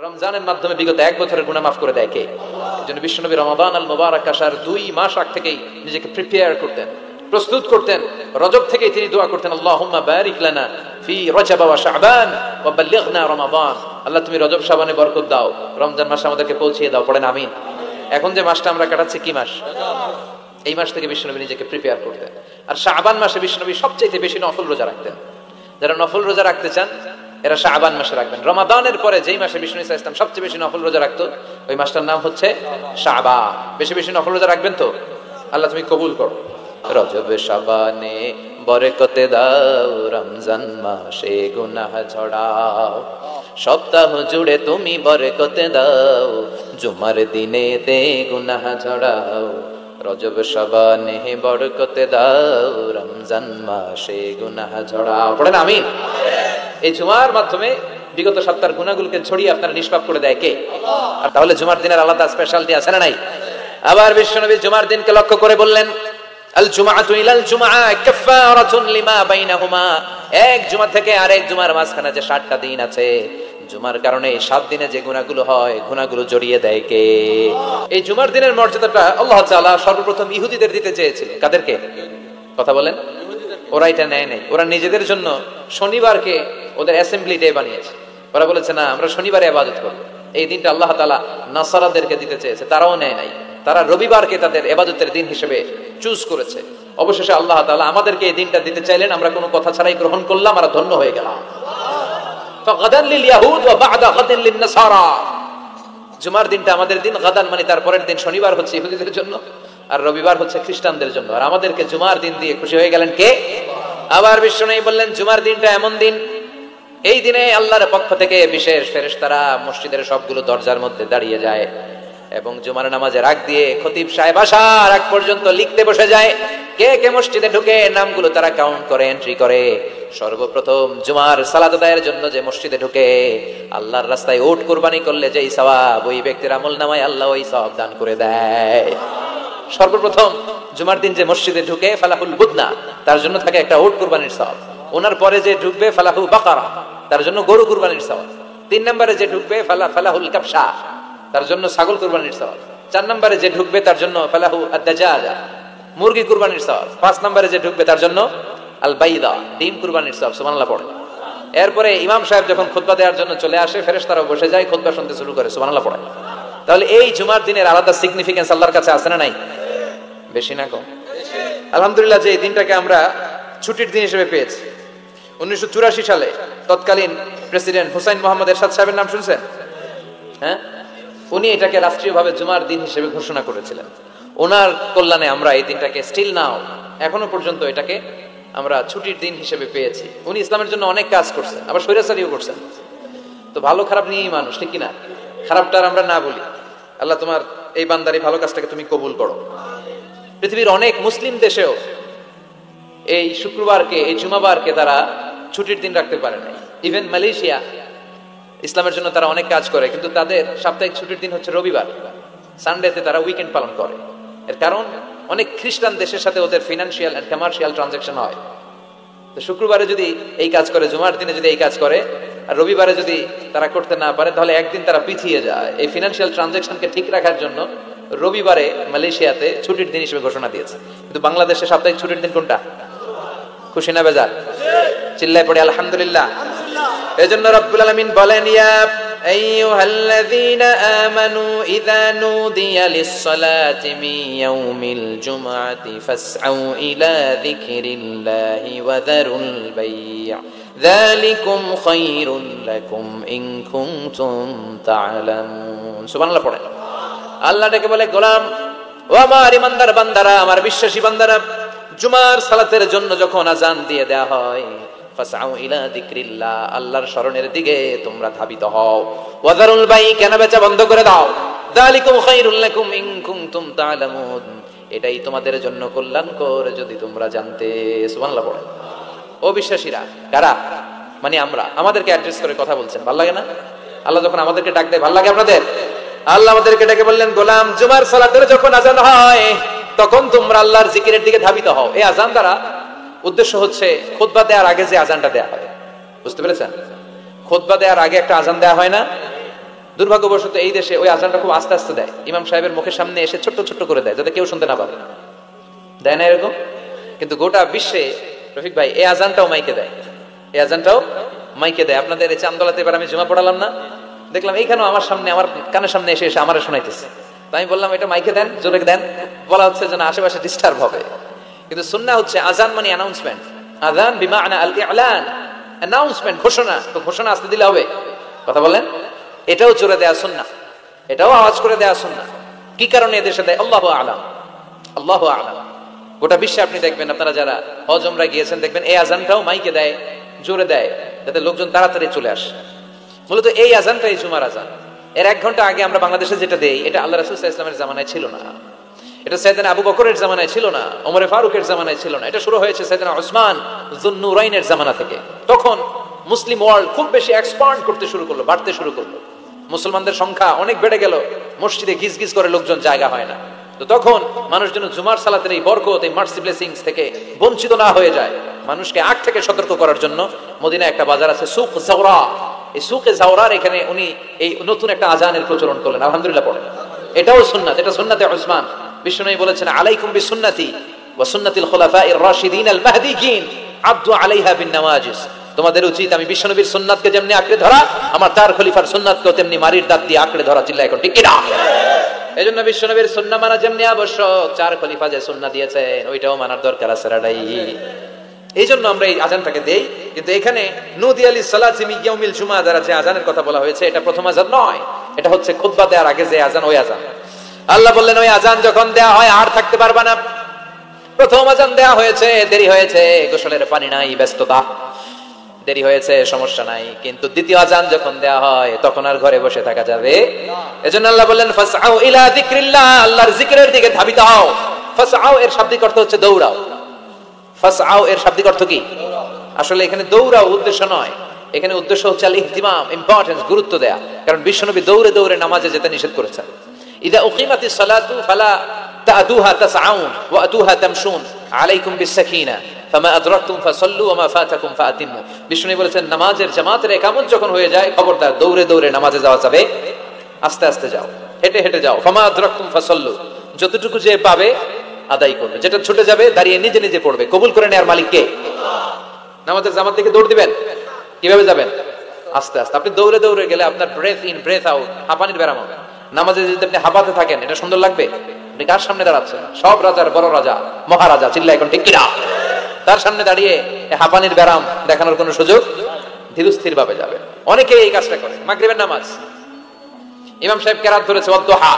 রমজানের মাধ্যমে বিগত 1 বছরের গুনাহ মাফ করে দেয় কে? এজন্য বিশ্বনবী রমাদান আল মুবারাক আসার 2 মাস আগ থেকেই নিজেকে প্রিপেয়ার করতেন, প্রস্তুত করতেন। রজব থেকেই তিনি দোয়া করতেন, আল্লাহুম্মা বারিক লানা ফি রজব ওয়া শাবান ওয়া বাল্লিগনা রমাদান। আল্লাহ তুমি রজব শাবানে বরকত দাও, রমজান মাসে আমাদেরকে পৌঁছিয়ে দাও। পড়েন আমিন। এখন যে মাসটা আমরা কাটাচ্ছি কি মাস? এই মাস থেকে বিশ্বনবী নিজেকে প্রিপেয়ার করতেন। আর শাবান মাসে বিশ্বনবী সবচেয়ে বেশি নফল রোজা রাখতেন। যারা নফল রোজা রাখতে চান এরা শাবান মাসে রাখবেন। রমাদানের পরে যেই মাসে বিষ্ণু ইসা ইসলাম সবচেয়ে বেশি নফল রোজা রাখতো ওই মাসটার নাম হচ্ছে শাবান। বেশি বেশি নফল রোজা রাখবেন তো? আল্লাহ তুমি কবুল করো। রজবে শাবানে বরকতে দাও, রমজান মাসে গুনাহ ঝরাও, সপ্তাহ জুড়ে তুমি বরকতে দাও, জুমার দিনে তে গুনাহ ঝরাও। রজব শাবানে বরকতে দাও, রমজান মাসে গুনাহ ঝরাও। পড়েন আমিন। এই জুমার মাধ্যমে বিগত সপ্তাহের গুনাহগুলোকে ছড়িয়ে আপনারা নিষ্পাপ করে দেয় কে? আর তাহলে জুমার দিনের আলাদা স্পেশালিটি আছে না নাই? আবার বিশ্বনবী জুমার দিনকে লক্ষ্য করে বললেন, আল জুমআতু ইলাল জুমআ কাফফারাতুন লিমা বাইনাহুমা। এক জুমা থেকে আরেক জুমার মাঝখানে যে 7টা দিন আছে, জুমার কারণে 7 দিনে যে গুনাহগুলো হয় গুনাহগুলো জড়িয়ে দেয় কে? এই জুমার দিনের মর্যাদাটা আল্লাহ তাআলা সর্বপ্রথম ইহুদিদের দিতে চেয়েছিলেন। কাদেরকে? কথা বলেন। ওরা এটা নেয় নাই। ওরা নিজেদের জন্য শনিবারকে ওদের অ্যাসেম্বলি ডে বানিয়েছে। ওরা বলেছে না আমরা শনিবারে ইবাদত করব। এই দিনটা আল্লাহ তাআলা নাসারাদেরকে দিতে চেয়েছে, তারাও নেয় নাই। তারা রবিবারকে তাদের ইবাদতের দিন হিসেবে চুজ করেছে। অবশেষে আল্লাহ তাআলা আমাদেরকে এই দিনটা দিতে চাইলেন, আমরা কোনো কথা ছাড়াই গ্রহণ করলাম, আর ধন্য হয়ে গেলাম। ফাগাদান লিল ইয়াহুদ ওয়া বা'দা গাদিন লিন নাসারা। জুমার দিনটা আমাদের দিন, গাদান মানে তারপরের দিন শনিবার হচ্ছে ইহুদিদের জন্য, আর রবিবার হচ্ছে খ্রিস্টানদের জন্য। আর আমাদেরকে জুমার দিন দিয়ে খুশি হয়ে গেলেন কে? আবার বিশ্বনবী বললেন জুমার দিনটা এমন দিন, এই দিনে আল্লাহর পক্ষ থেকে বিশেষ ফেরেশতারা মসজিদের সবগুলো দরজার মধ্যে দাঁড়িয়ে যায় এবং জুমার নামাজের আগ দিয়ে খতিব সাহেব আসার আগ পর্যন্ত লিখতে বসে যায় কে কে মসজিদে ঢুকে, নামগুলো তারা কাউন্ট করে, এন্ট্রি করে। সর্বপ্রথম জুমার সালাত আদায়ের জন্য যে মসজিদে ঢুকে আল্লাহর রাস্তায় উট কুরবানি করলে যেই সওয়াব, ওই ব্যক্তির আমলনামায় আল্লাহ ওই সওয়াব দান করে দেয়। সর্বপ্রথম জুমার দিন যে মসজিদে ঢুকে ফালাহুল বুদনা, তার জন্য থাকে একটা উট কুরবানির সওয়াব। ওনার পরে যে ঢুকবে ফালাহু বাকারা, তার জন্য গরু কুরবানির সওয়াব। 3 নম্বরে যে ঢুকবে ফালাহুল কাবশা, তার জন্য ছাগল কুরবানির সওয়াব। 4 নম্বরে যে ঢুকবে তার জন্য ফালাহু আদ-দাজাজা, মুরগি কুরবানির সওয়াব। 5 নম্বরে যে ঢুকবে তার জন্য আল বাইদা, ডিম কুরবানির সওয়াব। সুবহানাল্লাহ পড়ে। এরপরে ইমাম সাহেব যখন খুতবা দেওয়ার জন্য চলে আসে, ফেরেশতারাও বসে যায়, খুতবা শুনতে শুরু করে। সুবহানাল্লাহ পড়ে। তাহলে এই জুমার দিনের আলাদা সিগনিফিকেন্স আল্লাহর কাছে আছে না নাই? বেশি না কম? আলহামদুলিল্লাহ যে এই দিনটাকে আমরা ছুটির দিন হিসেবে পেয়েছি। 1984 সালে তৎকালীন প্রেসিডেন্ট হুসাইন মোহাম্মদ এরশাদ সাহেবের নাম শুনছেন? হ্যাঁ, উনি এটাকে রাষ্ট্রীয়ভাবে জুমার দিন হিসেবে ঘোষণা করেছিলেন। ওনার কল্যাণে আমরা এই দিনটাকে স্টিল নাও, এখনো পর্যন্ত এটাকে আমরা ছুটির দিন হিসেবে পেয়েছি। উনি ইসলামের জন্য অনেক কাজ করছেন, আবার স্বৈরাচারীও করছেন। তো ভালো খারাপ নিয়েই মানুষ, ঠিক কিনা? খারাপটার আমরা না বলি। আল্লাহ তোমার এই বান্দার এই ভালো কাজটাকে তুমি কবুল করো। পৃথিবীর অনেক মুসলিম দেশেও এই শুক্রবারকে, এই জুমাবারকে তারা ছুটির দিন রাখতে পারে না। ইভেন মালয়েশিয়া ইসলামের জন্য তারা অনেক কাজ করে, কিন্তু তাদের সাপ্তাহিক ছুটির দিন হচ্ছে রবিবার। সানডেতে তারা উইকেন্ড পালন করে। এর কারণ অনেক খ্রিস্টান দেশের সাথে ওদের ফিনান্সিয়াল এন্ড কমার্শিয়াল ট্রানজাকশন হয়। তো শুক্রবারে যদি এই কাজ করে, জুমার দিনে যদি এই কাজ করে, আর রবিবারে যদি তারা করতে না পারে, তাহলে একদিন তারা পিছিয়ে যায়। এই ফিনান্সিয়াল ট্রানজাকশনকে ঠিক রাখার জন্য রবিবারে মালয়েশিয়াতে ছুটির দিন হিসেবে ঘোষণা দিয়েছে। কিন্তু বাংলাদেশে সাপ্তাহিক ছুটির দিন কোনটা? খুশি না বেজার? চিল্লায় পড়ে আলহামদুলিল্লাহ। এজন্য রব্বুল আলামিন বলেন, ইয়া আইয়ুহাল্লাযীনা আমানু ইযা নুদিয়া লিস-সালাতি মিন ইয়াউমিল জুমআতি ফাসআউ ইলা যিকরিল্লাহি ওয়া যারুল বাই', যালিকুম খায়রুল লাকুম ইন কুনতুম তা'লামুন। সুবহানাল্লাহ পড়েন। আল্লাহ ডেকে বলে, গোলাম ও আমার ইমানদার বান্দারা, আমার বিশ্বাসী বান্দারা, জুমার সালাতের জন্য যখন আজান দিয়ে দেয়া হয়, ফাসআউ ইলা যিকরিল্লাহ, আল্লাহর স্মরণের দিকে তোমরা ধাবিত হও। ওয়াযারুল বাই', কেনা বেচা বন্ধ করে দাও। যালিকুম খায়রুল লাকুম ইন কুনতুম তা'লামুন, এটাই তোমাদের জন্য কল্যাণকর যদি তোমরা জানতে। সুবহানাল্লাহ পড়েন। ও বিশ্বাসীরা, কারা? মানে আমরা, আমাদেরকে অ্যাড্রেস করে কথা বলছেন, ভালো লাগে না? আল্লাহ যখন আমাদেরকে ডাক দেয়, ভালো লাগে আপনাদের? আল্লাহ আমাদেরকে ডেকে বললেন, গোলাম জুমার সালাতের যখন আজান হয় তখন তোমরা আল্লাহর জিকিরের দিকে ধাবিত হও। এই আজান দ্বারা উদ্দেশ্য হচ্ছে খুতবা দেওয়ার আগে যে আজানটা দেয়া হয়, বুঝতে পেরেছেন? খুতবা দেওয়ার আগে একটা আজান দেয়া হয় না? দুর্ভাগ্যবশত এই দেশে ওই আজানটা খুব আস্তে আস্তে দেয়, ইমাম সাহেবের মুখের সামনে এসে ছোট্ট ছোট্ট করে দেয় যাতে কেউ শুনতে না পারে, দেয় না এরকম? কিন্তু গোটা বিশ্বে রফিক ভাই এই আজানটাও মাইকে দেয়, এই আজানটাও মাইকে দেয়। আপনাদের এই চান্দোলাতে এবার আমি জুমা পড়ালাম না, দেখলাম এইখানেও আমার সামনে, আমার কানের সামনে এসে এসে আমারে শোনাইতেছে। তো আমি বললাম এটা মাইকে দেন, জোরে দেন, বলা হচ্ছে যেন আশেপাশে ডিস্টার্ব হবে। কিন্তু সুন্নাহ হচ্ছে আজান মানে অ্যানাউন্সমেন্ট, আযান বিমা'না আল ই'লান, অ্যানাউন্সমেন্ট, ঘোষণা। তো ঘোষণা আসতে দিলে হবে? কথা বলেন। এটাও জোরে দেয়া সুন্নাহ, এটাও আওয়াজ করে দেয়া সুন্নাহ। কি কারণে এদেশে দেয়? আল্লাহু আ'লাম, আল্লাহু আ'লাম। গোটা বিশ্বে আপনি দেখবেন, আপনারা যারা হজ উমরা গিয়েছেন দেখবেন এই আজানটাও মাইকে দেয়, জোরে দেয়, যাতে লোকজন তাড়াতাড়ি চলে আসে। মূলত এই আজানটাই জুমার আজান। এর 1 ঘন্টা আগে আমরা বাংলাদেশে যেটা দেই, এটা আল্লাহ রাসূল সাল্লাল্লাহু আলাইহি ওয়াসাল্লামের জামানায় ছিল না, এটা সাইয়েদনা আবু বকরের জামানায় ছিল না, ওমরে ফারুকের জামানায় ছিল না, এটা শুরু হয়েছে সাইয়েদনা উসমান যুন্নুরাইনের জামানা থেকে। তখন মুসলিম ওয়ার্ল্ড খুব বেশি এক্সপান্ড করতে শুরু করলো, বাড়তে শুরু করলো, মুসলমানদের সংখ্যা অনেক বেড়ে গেল, মসজিদে গিজ গিজ করে লোকজন, জায়গা হয় না। তো তখন মানুষ যেন জুমার সালাতের এই বরকত, এই মার্সি ব্লেসিংস থেকে বঞ্চিত না হয়ে যায়, মানুষকে আগ থেকে সতর্ক করার জন্য মদিনায় একটা বাজার আছে সুক জাওরা, এই সুকে জাওরার এখানে উনি এই নতুন একটা আজানের প্রচলন করলেন। আলহামদুলিল্লাহ পড়েন, এটাও সুন্নাত, এটা সুন্নাতে উসমান। বিশ্বনবী বলেছেন আলাইকুম বিসুন্নতি ওয়া সুন্নাতিল খুলাফাইর রাশিদিন আল মাহদিয়িন আবদু আলাইহা বিন নওয়াজিস। তোমাদের উচিত আমি বিশ্বনবীর সুন্নাতকে যেমনি আঁকড়ে ধরা, আমার 4 খলিফার সুন্নাতকেও তেমনি মারির দাঁত দিয়ে আঁকড়ে ধরা। চিল্লায় এখন ঠিক কি না? এজন্য বিশ্বনবীর সুন্নাহ মানা যেমনি আবশ্যক, 4 খলিফা যে সুন্নাহ দিয়েছেন ওইটাও মানার দরকার আছে রাডাই। এই জন্য আমরা এই আজানটাকে দেই। কিন্তু এখানে নুদি আলী সালাতি মিন ইয়াউমিল জুমআ দ্বারা যে আজানের কথা বলা হয়েছে, এটা প্রথম আজান নয়, এটা হচ্ছে খুতবা দেওয়ার আগে যে আজান, ওই আজান। আল্লাহ বললেন ওই আজান যখন দেয়া হয় আর থাকতে পারবা না। প্রথম আজান দেয়া হয়েছে, দেরি হয়েছে, গোসলের পানি নাই, ব্যস্ততা, দেরি হয়েছে, সমস্যা নাই। কিন্তু দ্বিতীয় আজান যখন দেয়া হয় তখন আর ঘরে বসে থাকা যাবে। এজন্য আল্লাহ বললেন ফাসআউ ইলা যিকরিল্লাহ, আল্লাহর জিকিরের দিকে ধাবিত হও। ফাসআউ এর শাব্দিক অর্থ হচ্ছে দৌড়াও। ফাসআউ এর শাব্দিক অর্থ কি? আসলে এখানে দৌড়াও উদ্দেশ্য নয়, এখানে উদ্দেশ্য হচ্ছে আল ইহতিমাম, ইম্পর্টেন্স, গুরুত্ব দেয়া। কারণ বিশ্বনবী দৌড়ে দৌড়ে নামাজে যেতে নিষেধ করেছেন। ইদা উকিমাতিস সালাতু ফালা তা'তুহা তাসআউন ওয়া আতুহা তামশুন আলাইকুম বিসসাকিনা ফামা আদরাকতুম ফাসাল্লু ওয়া মা ফাতাকুম ফাআতিমু। বিশ্বনবী বলেছেন নামাজের জামাতের ইকামত যখন হয়ে যায়, খবরদার দৌড়ে দৌড়ে নামাজে যাওয়া যাবে, আস্তে আস্তে যাও, হেঁটে হেঁটে যাও। ফামা আদরাকতুম ফাসাল্লু, যতটুকু যে পাবে আদায় করবে, যেটা ছুটে যাবে দাঁড়িয়ে নিজে নিজে পড়বে। কবুল করে নেয়ার মালিক কে? নামাজের জামাত থেকে দৌড় দিবেন, কিভাবে যাবেন? আস্তে আস্তে। আপনি দৌড়ে দৌড়ে গেলে আপনার ব্রেথ ইন ব্রেথ আউট, হাঁপানির ব্যারাম হবে। নামাজে যদি আপনি হাঁপাতে থাকেন, এটা সুন্দর লাগবে? আপনি কার সামনে দাঁড়াচ্ছেন? সব রাজার বড় রাজা, মহারাজা, চিল্লা এখন ঠিক কিনা? তার সামনে দাঁড়িয়ে হাঁপানির ব্যারাম দেখানোর কোনো সুযোগ? ধীরস্থির ভাবে যাবে। অনেকে এই কাজটা করে। মাগরিবের নামাজ, ইমাম সাহেব কেরাত ধরেছে ওয়াদুহা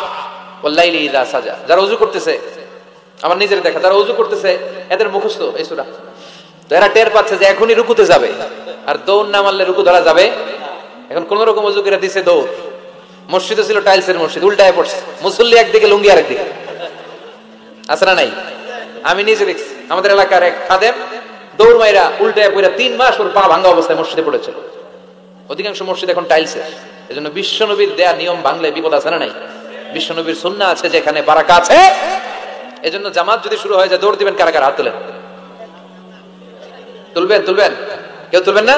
ওয়াল্লাইলি ইযা সাজা। যারা ওযু করতেছে, আমার নিজের দেখা, যারা ওযু করতেছে এদের মুখস্থ এই সূরা, তো এরা টের পাচ্ছে যে এখনই রুকুতে যাবে, আর দৌড় না মারলে রুকু ধরা যাবে। এখন কোন রকম ওযু করে দিছে দৌড়। মসজিদে ছিল টাইলসের মসজিদ, উল্টায় পড়ছে, মুসল্লি একদিকে, লুঙ্গি আরেকদিকে। আছে না নাই? আমি নিজে দেখছি, আমাদের এলাকার এক খাদেম দৌড় মাইরা উল্টায় পড়া 3 মাস ওর পা ভাঙা অবস্থায় মসজিদে পড়েছিল। অধিকাংশ মসজিদ এখন টাইলসের। এজন্য বিশ্বনবীর দেয়া নিয়ম ভাঙলে বিপদ আছে না নাই? বিশ্বনবীর সুন্নাহ আছে যেখানে বারাকা আছে। এজন্য জামাত যদি শুরু হয়ে যায়, দৌড় দিবেন কারা কারা? হাত তোলেন। তুলবেন? তুলবেন? কেউ তুলবেন না?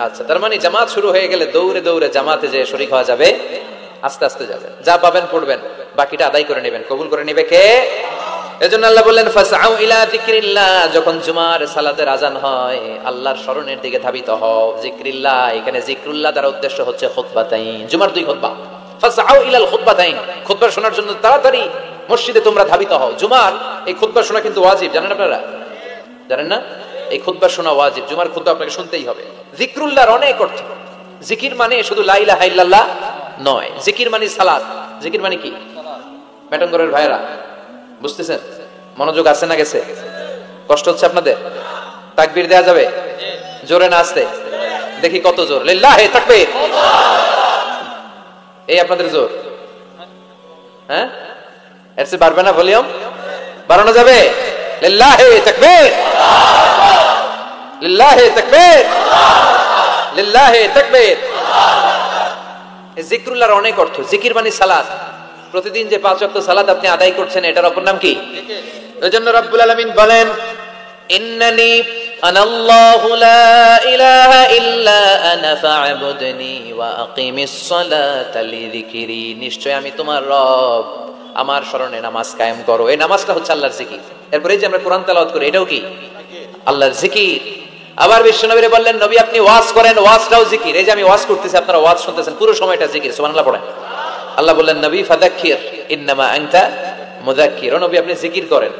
আচ্ছা, তার মানে জামাত শুরু হয়ে গেলে দৌড়ে দৌড়ে জামাতে যে শরীক হওয়া যাবে, আস্তে আস্তে যাবে, যা পাবেন পড়বেন, বাকিটা আদায় করে নেবেন। কবুল করে নেবে কে? এজন্য আল্লাহ বললেন ফাসআউ ইলা যিকরিল্লাহ, যখন জুমার সালাতের আজান হয় আল্লাহর স্মরণের দিকে ধাবিত হও। যিকরিল্লাহ, এখানে যিকরুল্লাহ দ্বারা উদ্দেশ্য হচ্ছে খুতবাতাইন, জুমার 2 খুতবা। ফাসআউ ইলাল খুতবাতাইন, খুতবা শোনার জন্য তাড়াতাড়ি মসজিদে তোমরা ধাবিত হও। জুমার এই খুতবা শোনা কিন্তু ওয়াজিব, জানেন আপনারা? জানেন না? এই খুতবা শোনা ওয়াজিব, জুমার খুতবা আপনাকে শুনতেই হবে। যিকরুল্লাহর অনেক অর্থ। জিকির মানে শুধু লা ইলাহা ইল্লাল্লাহ নয়, জিকির মানে সালাত। জিকির মানে কি? মেটঙ্গরের ভাইরা বুঝতেছেন? মনোযোগ আছে না গেছে? কষ্ট হচ্ছে আপনাদের? তাকবীর দেয়া যাবে? জোরে না আসতে? দেখি কত জোর। লিল্লাহি তাকবীর। এই আপনাদের জোর? হ্যাঁ, এর চেয়ে বাড়বে না? ভলিউম বাড়ানো যাবে? লিল্লাহি তাকবীর, লিল্লাহি তাকবীর, লিল্লাহি তাকবীর। যিকরুল্লাহর অনেক অর্থ। জিকির মানে সালাত। প্রতিদিন যে 5 ওয়াক্ত সালাত আপনি আদায় করছেন, এটার অপর নাম কি? এজন্য রব্বুল আলামিন বলেন ইন্নানি আনাল্লাহু লা ইলাহা ইল্লা আনা ফা'বুদনি ওয়া আকিমিস সালাতা লিযিকরি, নিশ্চয় আমি তোমার রব, আমার স্মরণে নামাজ কায়েম করো। এই নামাজটা হচ্ছে আল্লাহর জিকির। এরপরে যে আমরা কোরআন তেলাওয়াত করি এটাও কি আল্লাহর জিকির। আবার বিশ্বনবী বললেন, নবী আপনি ওয়াজ করেন, ওয়াজটাও জিকির। এই যে আমি ওয়াজ করতেছি, আপনারা ওয়াজ শুনতেছেন, পুরো সময়টা জিকির। সুবহানাল্লাহ পড়েন। আল্লাহ বললেন, নবী ফাযাক্কির ইন্নামা আনতা মুযাক্কির, ও নবী আপনি জিকির করেন,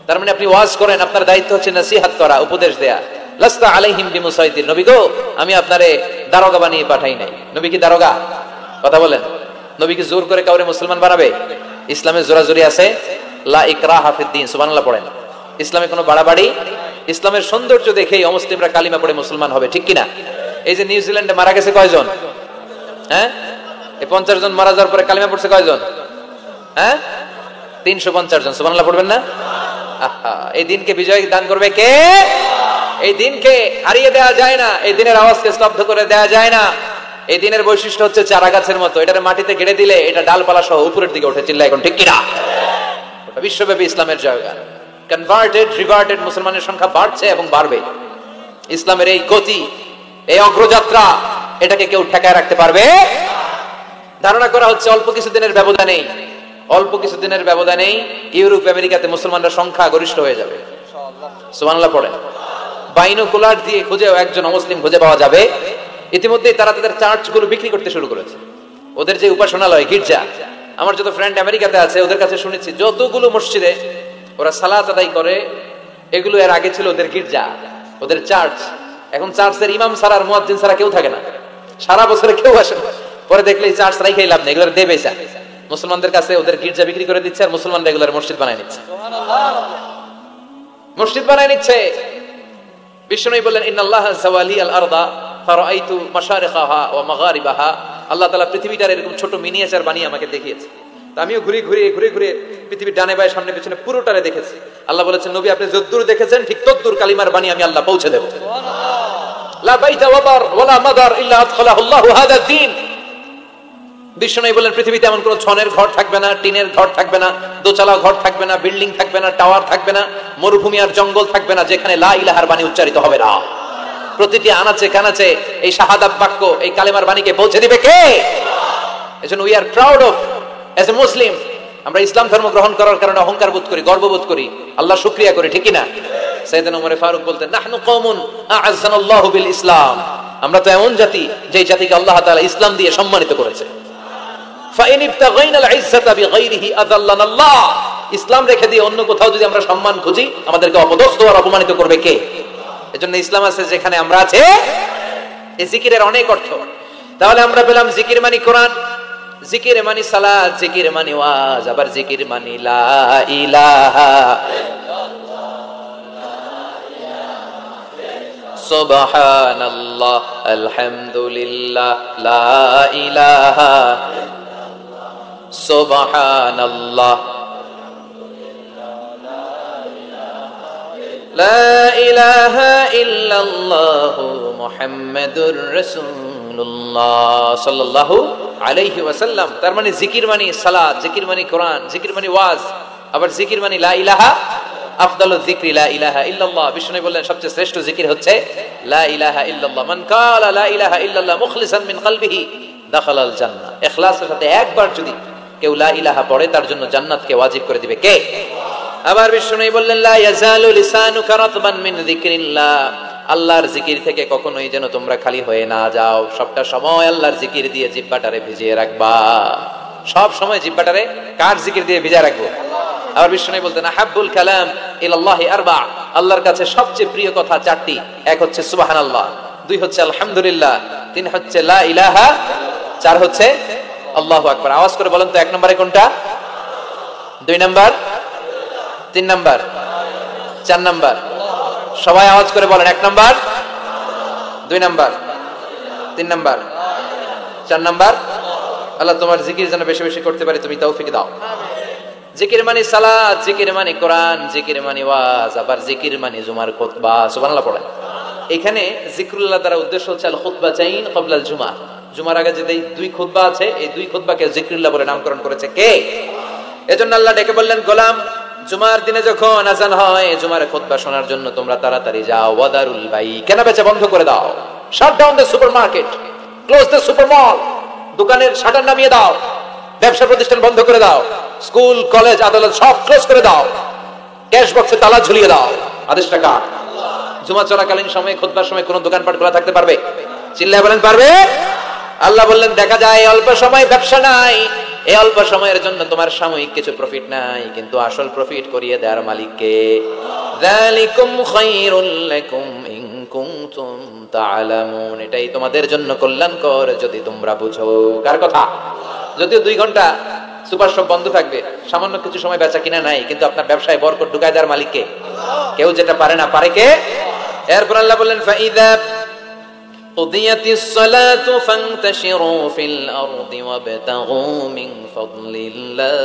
তার মানে আপনি ওয়াজ করেন, আপনার দায়িত্ব হচ্ছে নসিহত করা, উপদেশ দেয়া। লাস্তা আলাইহিম বিমুসাইতির, নবী গো আমি আপনারে দারোগা বানিয়ে পাঠাই নাই। নবী কি দারোগা? কথা বলেন। নবী কি জোর করে কাউরে মুসলমান বানাবে? ইসলামে জোরাজুরি আছে? লা ইকরাহা ফিদ্দিন। সুবহানাল্লাহ পড়েন। ইসলামে কোনো বাড়াবাড়ি, ইসলামের সৌন্দর্য দেখেই অমুসলিমরা কালিমা পড়ে মুসলমান হবে, ঠিক কিনা? এই যে নিউজিল্যান্ডে মারা গেছে কয়জন? হ্যাঁ, এই 50 জন মারা যাওয়ার পরে কালিমা পড়ছে কয়জন? হ্যাঁ, 350 জন। সুবহানাল্লাহ পড়বেন না? এই দিনকে বিজয় দান করবে কে? এই দিনকে হারিয়ে দেওয়া যায় না, এই দিনের আওয়াজকে স্তব্ধ করে দেওয়া যায় না। এই দিনের বৈশিষ্ট্য হচ্ছে চারা গাছের মতো, এটারে মাটিতে গেড়ে দিলে এটা ডালপালা সহ উপরের দিকে উঠে, চিল্লা এখন ঠিক কিনা? ওটা বিশ্বব্যাপী ইসলামের জায়গা। কনভার্টেড রিভার্টেড মুসলমানের সংখ্যা বাড়ছে এবং বাড়বে। ইসলামের এই গতি, এই অগ্রযাত্রা, এটাকে কেউ ঠেকায় রাখতে পারবে? ধারণা করা হচ্ছে অল্প কিছুদিনের ব্যবধানেই, অল্প কিছুদিনের ব্যবধানেই ইউরোপ আমেরিকাতে মুসলমানরা সংখ্যা গরিষ্ঠ হয়ে যাবে। সুবহানাল্লাহ পড়েন। বাইনোকুলার দিয়ে খুঁজেও একজন অমুসলিম খুঁজে পাওয়া যাবে। ইতিমধ্যেই তারা তাদের চার্চগুলো বিক্রি করতে শুরু করেছে। ওদের যে উপাসনালয়, গির্জা, আমার যত ফ্রেন্ড আমেরিকাতে আছে ওদের কাছে শুনেছি যতগুলো মসজিদে ওরা সালাত আদায় করে, এগুলো এর আগে ছিল ওদের গির্জা, ওদের চার্চ। এখন চার্চের ইমাম ছাড়া আর মুয়াজ্জিন ছাড়া কেউ থাকে না, সারা বছরে কেউ আসে না। পরে দেখলে এই চার্চ রাইখাই লাভ নেই, এগুলোর দেবে চা মুসলমানদের কাছে ওদের গির্জা বিক্রি করে দিচ্ছে, আর মুসলমানরা এগুলোর মসজিদ বানায় নিচ্ছে, মসজিদ বানায় নিচ্ছে। বিষ্ণু বললেন, ইন্নাল্লাহা যাওয়ালি আল আরদা ফারাআইতু মাশারিকাহা ওয়া মাগারিবাহা, আল্লাহ তাআলা পৃথিবীটার এরকম ছোট মিনিয়েচার বানিয়ে আমাকে দেখিয়েছে। তা আমিও ঘুরে ঘুরে পৃথিবীর ডানে বায়ে সামনে পিছনে পুরোটারে দেখেছি। আল্লাহ বলেছেন, নবী আপনি যদ্দূর দেখেছেন ঠিক তদ্দূর কালিমার বাণী আমি আল্লাহ পৌঁছে দেব। লা বাইতা ওয়াদার ওয়ালা মাদার ইল্লা আদখালাহু আল্লাহু হাদা দ্বীন। বিষ্ণু বললেন, পৃথিবীতে এমন কোনো ছনের ঘর থাকবে না, টিনের ঘর থাকবে না, দোচালা ঘর থাকবে না, বিল্ডিং থাকবে না, টাওয়ার থাকবে না, মরুভূমি আর জঙ্গল থাকবে না যেখানে লা ইলাহার বাণী উচ্চারিত হবে না। প্রতিটি আনাচে কানাচে এই শাহাদাত বাক্য, এই কালেমার বাণীকে পৌঁছে দিবে কে? এজন্য we are proud of as a Muslim. আমরা ইসলাম ধর্ম গ্রহণ করার কারণে অহংকার বোধ করি, গর্ববোধ করি, আল্লাহ শুকরিয়া করি, ঠিক না? সাইয়েদনা ওমর ফারুক বলতেন, নাহনু কওমুন আ'আজ্জানাল্লাহু বিল ইসলাম, আমরা তো এমন জাতি যে জাতিকে আল্লাহ তাআলা ইসলাম দিয়ে সম্মানিত করেছে। ফাইন ইবতাগাইনাল ইজ্জাতা বিগাইরিহি আযাল্লানাল্লাহ, ইসলাম রেখে দিয়ে অন্য কোথাও যদি আমরা সম্মান খুঁজি আমাদেরকে অপদস্থ আর অপমানিত করবে কে? এজন্য ইসলাম আছে যেখানে আমরা আছে। এই জিকিরের অনেক অর্থ। তাহলে আমরা পেলাম জিকির মানে কোরআন, জিকির মানে সালাত, জিকির মানে ওয়াজ, আবার জিকির মানে লা ইলাহা সুবহানাল্লাহ আলহামদুলিল্লাহ লা ইলাহা সুবহানাল্লাহ লা ইলাহা ইল্লাল্লাহু মুহাম্মাদুর রাসূলুল্লাহ সাল্লাল্লাহু আলাইহি ওয়াসাল্লাম। তার মানে জিকির মানে সালাত, জিকির মানে কোরআন, জিকির মানে ওয়াজ, আবার জিকির মানে লা ইলাহা, আফদালুয যিকরি লা ইলাহা ইল্লাল্লাহ। বিষ্ণু বললেন সবচেয়ে শ্রেষ্ঠ জিকির হচ্ছে লা ইলাহা ইল্লাল্লাহ। মান কালা লা ইলাহা ইল্লাল্লাহ মুখলিসান মিন কলবিহি দাখালাল জান্নাহ। ইখলাসের সাথে একবার যদি কেউ লা ইলাহা পড়ে তার জন্য জান্নাতকে ওয়াজিব করে দিবে কে? আবার বিষ্ণু বললেন, লা ইয়াজালু লিসানুকা রাতবান মিন যিকরিল্লাহ, আল্লাহর জিকির থেকে কখনোই যেন তোমরা খালি হয়ে না যাও, সবটা সময় আল্লাহর জিকির দিয়ে জিহ্বাটারে ভিজিয়ে রাখবা। সব সময় জিহ্বাটারে কার জিকির দিয়ে ভিজিয়ে রাখবো? আবার বিষ্ণু বলতেন, আহাব্বুল কালাম ইলাল্লাহি আরবা, আল্লাহর কাছে সবচেয়ে প্রিয় কথা চারটি। এক হচ্ছে সুবহানাল্লাহ, দুই হচ্ছে আলহামদুলিল্লাহ, তিন হচ্ছে লা ইলাহা, চার হচ্ছে আল্লাহু আকবার। আওয়াজ করে বলেন তো, এক নম্বরে কোনটা? দুই নাম্বার, তিন নাম্বার, চার নাম্বার? সবাই আওয়াজ করে বলেন, এক নাম্বার, দুই নাম্বার, তিন নাম্বার, চার নাম্বার। আল্লাহ তোমার জিকির যেন বেশি বেশি করতে পারি, তুমি তৌফিক দাও। জিকির মানে সালাত, জিকির মানে কোরআন, জিকির মানে ওয়াজ, আবার জিকির মানে জুমার খুতবা। সুবহানাল্লাহ পড়েন। এখানে জিকরুল্লাহ দ্বারা উদ্দেশ্য হচ্ছে আল খুতবাতাইন ক্বাবলাল জুমা, জুমার আগে যে দুই খুতবা আছে এই দুই খুতবাকে জিকরুল্লাহ বলে নামকরণ করেছে কে? এজন্য আল্লাহ ডেকে বললেন, গোলাম জুমার দিনে যখন আজান হয় জুমার খুতবা শোনার জন্য তোমরা তাড়াতাড়ি যাও। ওয়াদারুল বাই, কেনা বেচা বন্ধ করে দাও। Shut down the supermarket, close the super মল। দোকানের শাটার নামিয়ে দাও, ব্যবসা প্রতিষ্ঠান বন্ধ করে দাও, স্কুল কলেজ আদালত সব ক্লোজ করে দাও, ক্যাশ বক্সে তালা ঝুলিয়ে দাও। আদেশটা কার? জুমা চলাকালীন সময়ে খুতবার সময় কোন দোকানপাট খোলা থাকতে পারবে? চিল্লায় বলেন পারবে? আল্লাহ বললেন দেখা যায় অল্প সময় ব্যবসা নাই, এই অল্প সময়ের জন্য তোমার সাময়িক কিছু প্রফিট নাই, কিন্তু আসল প্রফিট করিয়ে দেওয়ার মালিক কে? যালিকুম খায়রুল লাকুম ইন কুনতুম তা'লামুন। এটাই তোমাদের জন্য কল্যাণকর যদি তোমরা বুঝো। কার কথা? যদিও 2 ঘন্টা সুপার শপ বন্ধ থাকবে, সামান্য কিছু সময় বেচা কিনা নাই, কিন্তু আপনার ব্যবসায় বরকত ঢুকায় দেওয়ার মালিক কে? কেউ যেটা পারে না পারে কে? এরপর আল্লাহ বললেন ফাইদা কুদিয়াতিস সালাতু ফান্তাশিরু ফিল আরদি ওয়াবতাগু মিন ফাদলিল্লাহ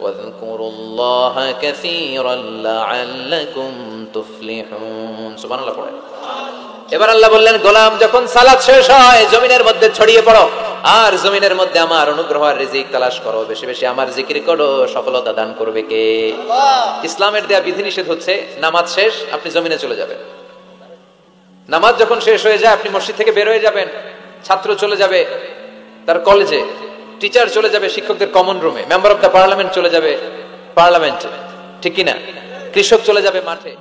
ওয়াযকুরুল্লাহা কাসীরান লাআল্লাকুম তুফলিহুন। সুবহানাল্লাহ পড়েন। এবার আল্লাহ বললেন গোলাম যখন সালাত শেষ হয় জমিনের মধ্যে ছড়িয়ে পড়ো, আর জমিনের মধ্যে আমার অনুগ্রহ আর রিজিক তালাশ করো, বেশি বেশি আমার জিকির করো। সফলতা দান করবে কে? ইসলামের দেয়া বিধিনিষেধ হচ্ছে নামাজ শেষ আপনি জমিনে চলে যাবেন। নামাজ যখন শেষ হয়ে যায় আপনি মসজিদ থেকে বের হয়ে যাবেন, ছাত্র চলে যাবে তার কলেজে, টিচার চলে যাবে শিক্ষকদের কমন রুমে, মেম্বার অফ দ্য পার্লামেন্ট চলে যাবে পার্লামেন্টে, ঠিক কিনা? কৃষক চলে যাবে মাঠে।